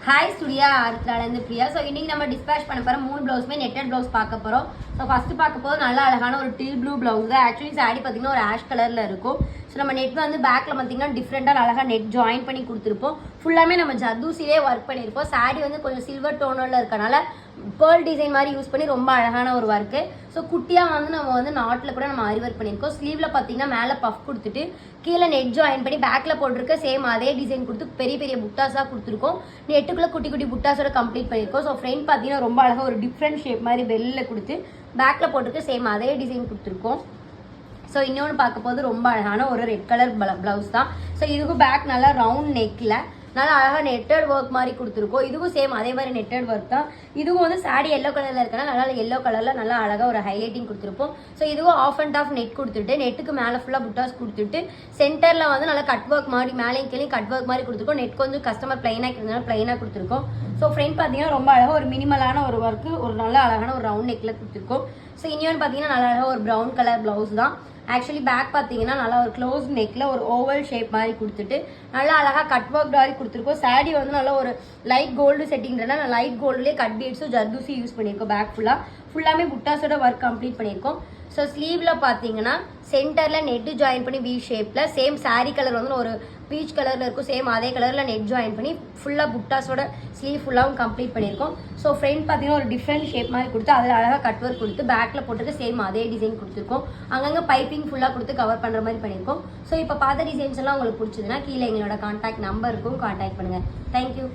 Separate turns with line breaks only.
Hi ஸ்டுடியா ஆர்த்ராலேருந்து Priya. So இன்றைக்கி நம்ம dispatch பண்ண போகிற 3 ப்ளவுஸுமே நெட்டட் ப்ளவுஸ் பார்க்க போகிறோம். ஸோ ஃபஸ்ட்டு பார்க்க போது நல்லா அழகான ஒரு டீல் ப்ளூ ப்ளவுஸ் தான். ஆக்சுவலி சாரி பார்த்திங்கன்னா ஒரு ஆஷ் கலரில் இருக்கும். ஸோ நம்ம நெட் வந்து பேக்கில் பார்த்திங்கன்னா டிஃப்ரெண்ட்டாக அழகாக நெட் ஜாயின் பண்ணி கொடுத்துருப்போம். ஃபுல்லாமே நம்ம ஜர்தூசிலே ஒர்க் பண்ணியிருப்போம். சாரி வந்து கொஞ்சம் சில்வர் டோனில் இருக்கனால பேர்ல் டிசைன் மாதிரி யூஸ் பண்ணி ரொம்ப அழகான ஒரு ஒர்க்கு. ஸோ குட்டியாக வந்து நம்ம வந்து நாட்டில் கூட நம்ம ஆரி ஒர்க் பண்ணியிருக்கோம். ஸ்லீவில் பார்த்தீங்கன்னா மேலே பஃப் கொடுத்துட்டு கீழே நெட் ஜாயின் பண்ணி பேக்கில் போட்டிருக்க சேம் அதே டிசைன் கொடுத்து பெரிய பெரிய புட்டாஸாக கொடுத்துருக்கோம். நெட்டுக்குள்ளே குட்டி குட்டி புட்டாஸோட கம்ப்ளீட் பண்ணியிருக்கோம். ஸோ ஃப்ரண்ட் பார்த்தீங்கன்னா ரொம்ப அழகாக ஒரு டிஃப்ரெண்ட் ஷேப் மாதிரி பெல்லில் கொடுத்து பேக்கில் போட்டிருக்க சேம் அதே டிசைன் கொடுத்துருக்கோம். ஸோ இன்னொன்று பார்க்க போது ரொம்ப அழகான ஒரு ரெட் கலர் ப்ளவுஸ் தான். ஸோ இதுக்கும் பேக் நல்லா ரவுண்ட் நெக்கில் நல்லா அழகாக நெட்டட் ஒர்க் மாதிரி கொடுத்துருக்கோம். இதுவும் சேம் அதே மாதிரி நெட்டட் ஒர்க் தான். இதுவும் வந்து சாரி எல்லோ கலரில் இருக்கனால நல்லா எல்லோ கலரில் நல்லா அழகாக ஒரு ஹைலைட்டிங் கொடுத்துருப்போம். ஸோ இதுவும் ஆஃப் அண்ட் ஆஃப் நெட் கொடுத்துட்டு நெட்டுக்கு மேலே ஃபுல்லாக புட்டாஸ் கொடுத்துட்டு சென்டரில் வந்து நல்லா கட் ஒர்க் மாதிரி மேலேயும் கீழே கட் ஒர்க் மாதிரி கொடுத்துருக்கோம். நெட் கொஞ்சம் கஸ்டமர் பிளைனாக இருக்கிறதுனால பிளைனாக கொடுத்துருக்கோம். ஸோ ஃப்ரண்ட் பார்த்தீங்கன்னா ரொம்ப அழகாக ஒரு மினிமலான ஒரு ஒர்க்கு ஒரு நல்ல அழகான ஒரு ரவுண்ட் நெக்கில் கொடுத்துருக்கோம். ஸோ இன்னொன்று பார்த்தீங்கன்னா நல்லா அழகாக ஒரு ப்ரௌன் கலர் ப்ளவுஸ் தான். ஆக்சுவலி பேக் பார்த்தீங்கன்னா நல்லா ஒரு க்ளோஸ் நெக்கில் ஒரு ஓவல் ஷேப் மாதிரி கொடுத்துட்டு நல்லா அழகாக கட் ஒர்க் மாதிரி கொடுத்துருக்கோம். சாரி வந்து நல்லா ஒரு லைட் கோல்டு செட்டிங்கிறதுனால லைட் கோல்டுலேயே கட் பீட்ஸும் ஜர்தூசி யூஸ் பண்ணியிருக்கோம். பேக் ஃபுல்லாமே புட்டாஸோட ஒர்க் கம்ப்ளீட் பண்ணியிருக்கோம். ஸோ ஸ்லீவில் பார்த்தீங்கன்னா சென்டரில் நெட்டு ஜாயின் பண்ணி வி ஷேப்பில் சேம் சாரீ கலர் வந்து ஒரு பீச் கலரில் இருக்கும். சேம் அதே கலரில் நெட் ஜாயின் பண்ணி ஃபுல்லாக புட்டாஸோட ஸ்லீவ் ஃபுல்லாகவும் கம்ப்ளீட் பண்ணியிருக்கோம். ஸோ ஃப்ரண்ட் பார்த்தீங்கன்னா ஒரு டிஃப்ரெண்ட் ஷேப் மாதிரி கொடுத்து அதில் அழகாக கட் ஒர்க் கொடுத்து பேக்கில் போட்டுட்டு சேம் அதே டிசைன் கொடுத்துருக்கோம். அங்கங்கே பைப்பிங் ஃபுல்லாக கொடுத்து கவர் பண்ணுற மாதிரி பண்ணியிருக்கோம். ஸோ இப்போ பார்த்த டிசைன்ஸ் எல்லாம் உங்களுக்கு பிடிச்சதுன்னா கீழே எங்களோட கான்டாக்ட் நம்பர் இருக்கும், கான்டாக்ட் பண்ணுங்கள். தேங்க்யூ.